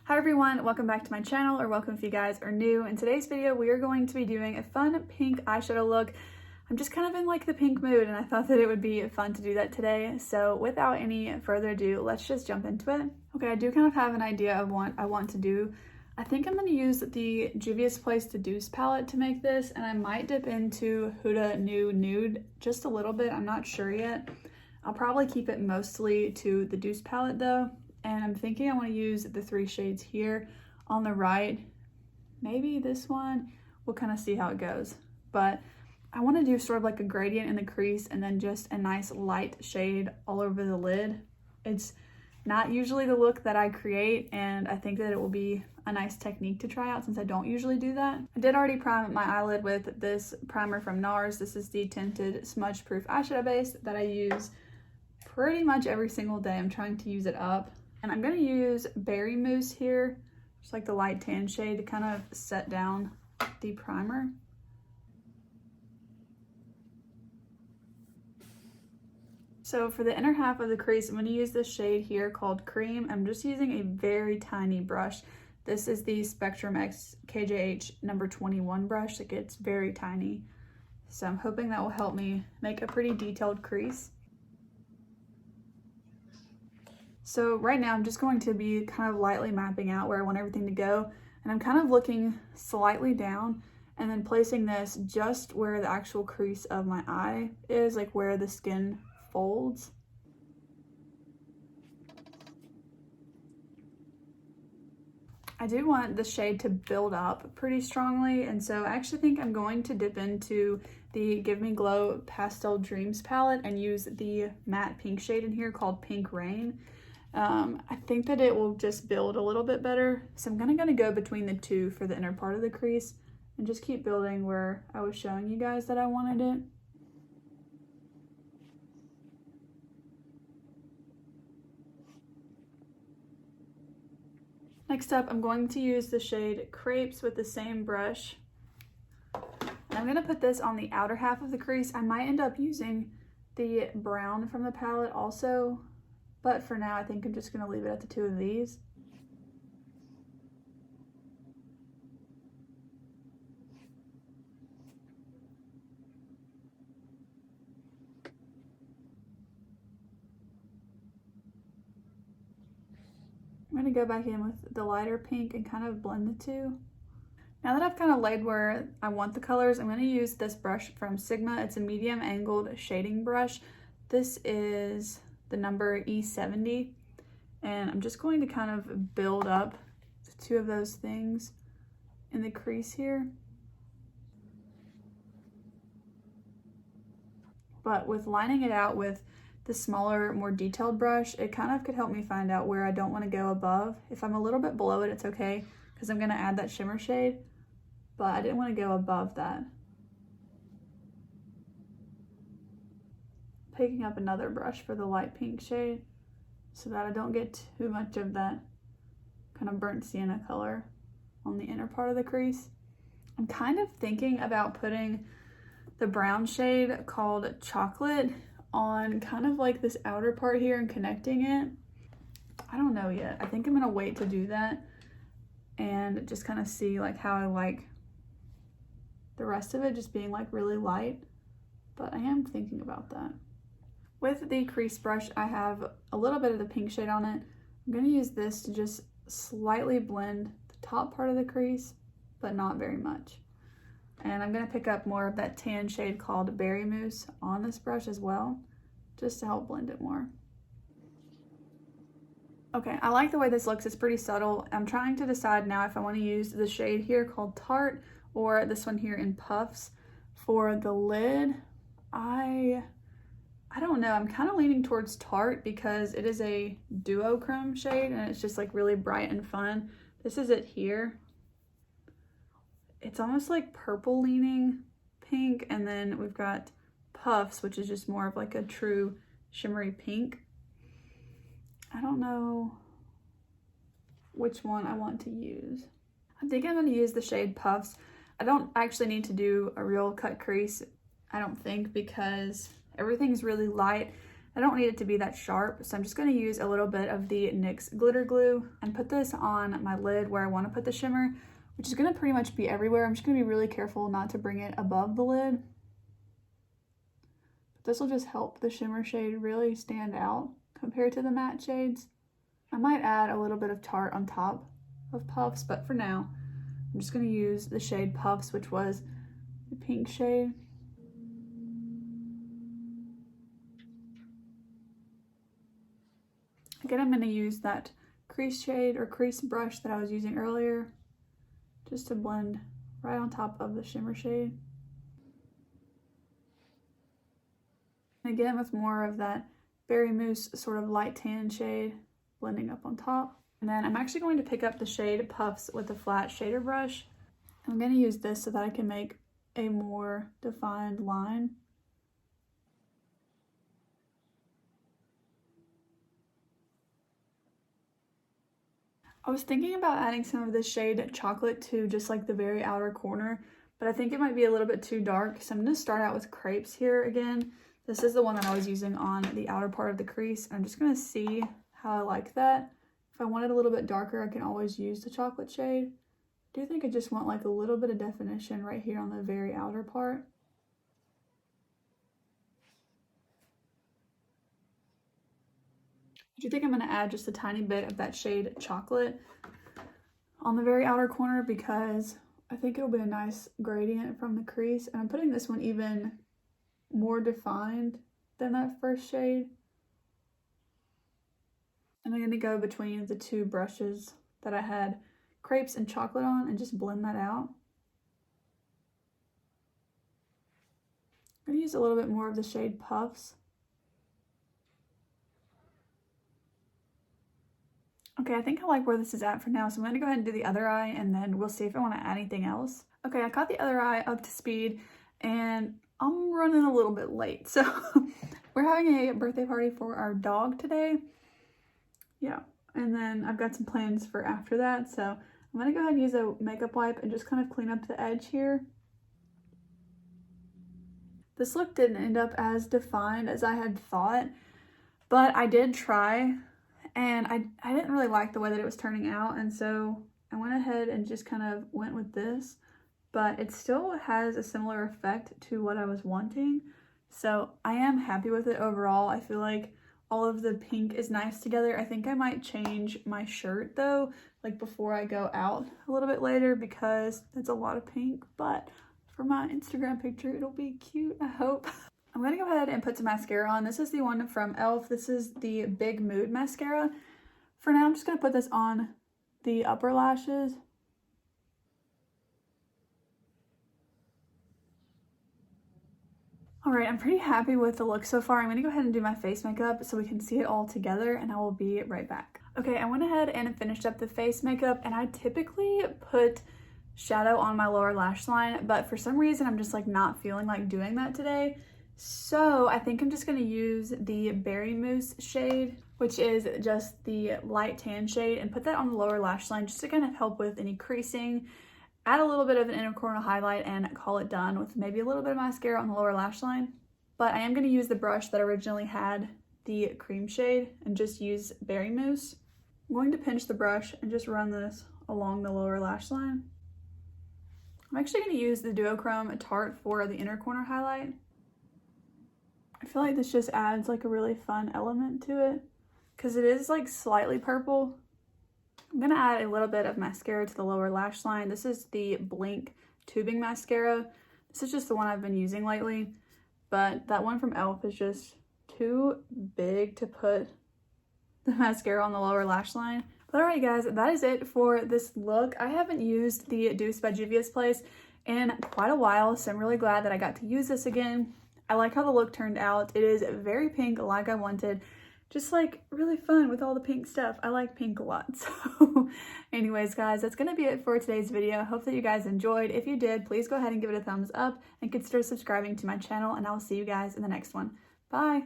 Hi everyone, welcome back to my channel, or welcome if you guys are new. In today's video, we are going to be doing a fun pink eyeshadow look. I'm just kind of in like the pink mood and I thought that it would be fun to do that today. So without any further ado, let's just jump into it. Okay, I do kind of have an idea of what I want to do. I think I'm going to use the Juvia's Place Deduce palette to make this, and I might dip into Huda New Nude just a little bit. I'm not sure yet. I'll probably keep it mostly to the Deduce palette though. And I'm thinking I want to use the three shades here on the right. Maybe this one. We'll kind of see how it goes. But I want to do sort of like a gradient in the crease and then just a nice light shade all over the lid. It's not usually the look that I create, and I think that it will be a nice technique to try out since I don't usually do that. I did already prime my eyelid with this primer from NARS. This is the tinted smudge proof eyeshadow base that I use pretty much every single day. I'm trying to use it up. And I'm going to use Berry Mousse here, just like the light tan shade, to kind of set down the primer. So for the inner half of the crease, I'm going to use this shade here called Cream. I'm just using a very tiny brush. This is the Spectrum X KJH number 21 brush. It gets very tiny. So I'm hoping that will help me make a pretty detailed crease. So right now I'm just going to be kind of lightly mapping out where I want everything to go, and I'm kind of looking slightly down and then placing this just where the actual crease of my eye is, like where the skin folds. I do want the shade to build up pretty strongly, and so I actually think I'm going to dip into the Give Me Glow Pastel Dreams palette and use the matte pink shade in here called Pink Rain. I think that it will just build a little bit better. So I'm gonna go between the two for the inner part of the crease and just keep building where I was showing you guys that I wanted it. Next up, I'm going to use the shade Crepes with the same brush. And I'm gonna put this on the outer half of the crease. I might end up using the brown from the palette also, but for now, I think I'm just going to leave it at the two of these. I'm going to go back in with the lighter pink and kind of blend the two. Now that I've kind of laid where I want the colors, I'm going to use this brush from Sigma. It's a medium angled shading brush. This is the number E70, and I'm just going to kind of build up the two of those things in the crease here. But with lining it out with the smaller, more detailed brush, it kind of could help me find out where I don't want to go above. If I'm a little bit below it, it's okay, because I'm going to add that shimmer shade, but I didn't want to go above that. Picking up another brush for the light pink shade so that I don't get too much of that kind of burnt sienna color on the inner part of the crease. I'm kind of thinking about putting the brown shade called Chocolate on kind of like this outer part here and connecting it. I don't know yet. I think I'm gonna wait to do that and just kind of see like how I like the rest of it just being like really light, but I am thinking about that. With the crease brush, I have a little bit of the pink shade on it. I'm going to use this to just slightly blend the top part of the crease, but not very much. And I'm going to pick up more of that tan shade called Berry Mousse on this brush as well, just to help blend it more. Okay, I like the way this looks. It's pretty subtle. I'm trying to decide now if I want to use the shade here called Tart or this one here in Puffs. For the lid, I don't know. I'm kind of leaning towards Tart because it is a duochrome shade and it's just like really bright and fun. This is it here. It's almost like purple leaning pink, and then we've got Puffs, which is just more of like a true shimmery pink. I don't know which one I want to use. I think I'm going to use the shade Puffs. I don't actually need to do a real cut crease, I don't think, because everything's really light I don't need it to be that sharp, so I'm just going to use a little bit of the NYX glitter glue and put this on my lid where I want to put the shimmer, which is going to pretty much be everywhere. I'm just going to be really careful not to bring it above the lid. But this will just help the shimmer shade really stand out compared to the matte shades. I might add a little bit of Tarte on top of Puffs, but for now, I'm just going to use the shade Puffs, which was the pink shade. Again, I'm going to use that crease shade or crease brush that I was using earlier just to blend right on top of the shimmer shade. And again, with more of that berry mousse sort of light tan shade blending up on top. And then I'm actually going to pick up the shade Puffs with a flat shader brush. I'm going to use this so that I can make a more defined line. I was thinking about adding some of this shade Chocolate to just like the very outer corner, but I think it might be a little bit too dark. So I'm going to start out with Crepes here again. This is the one that I was using on the outer part of the crease. I'm just going to see how I like that. If I want it a little bit darker, I can always use the chocolate shade. I do think I just want like a little bit of definition right here on the very outer part. I do think I'm going to add just a tiny bit of that shade Chocolate on the very outer corner because I think it'll be a nice gradient from the crease. And I'm putting this one even more defined than that first shade. And I'm going to go between the two brushes that I had Crepes and Chocolate on and just blend that out. I'm going to use a little bit more of the shade Puffs. Okay, I think I like where this is at for now, so I'm going to go ahead and do the other eye, and then we'll see if I want to add anything else. Okay, I got the other eye up to speed, and I'm running a little bit late. So we're having a birthday party for our dog today. Yeah, and then I've got some plans for after that, so I'm going to go ahead and use a makeup wipe and just kind of clean up the edge here. This look didn't end up as defined as I had thought, but I did try. And I didn't really like the way that it was turning out, and so I went ahead and just kind of went with this, but it still has a similar effect to what I was wanting, so I am happy with it overall. I feel like all of the pink is nice together. I think I might change my shirt though, like before I go out a little bit later, because it's a lot of pink, but for my Instagram picture, it'll be cute, I hope. I'm going to go ahead and put some mascara on. This is the one from e.l.f. This is the Big Mood mascara. For now, I'm just going to put this on the upper lashes. Alright, I'm pretty happy with the look so far. I'm going to go ahead and do my face makeup so we can see it all together, and I will be right back. Okay, I went ahead and finished up the face makeup, and I typically put shadow on my lower lash line, but for some reason I'm just like not feeling like doing that today. So I think I'm just going to use the Berry Mousse shade, which is just the light tan shade, and put that on the lower lash line just to kind of help with any creasing. Add a little bit of an inner corner highlight and call it done with maybe a little bit of mascara on the lower lash line. But I am going to use the brush that originally had the cream shade and just use Berry Mousse. I'm going to pinch the brush and just run this along the lower lash line. I'm actually going to use the Duochrome Tarte for the inner corner highlight. I feel like this just adds like a really fun element to it because it is like slightly purple. I'm going to add a little bit of mascara to the lower lash line. This is the Blink Tubing Mascara. This is just the one I've been using lately, but that one from e.l.f. is just too big to put the mascara on the lower lash line. But alright guys, that is it for this look. I haven't used the Douce by Juvia's Place in quite a while, so I'm really glad that I got to use this again. I like how the look turned out. It is very pink, like I wanted. Just like really fun with all the pink stuff. I like pink a lot. So anyways guys, that's going to be it for today's video. I hope that you guys enjoyed. If you did, please go ahead and give it a thumbs up and consider subscribing to my channel, and I will see you guys in the next one. Bye!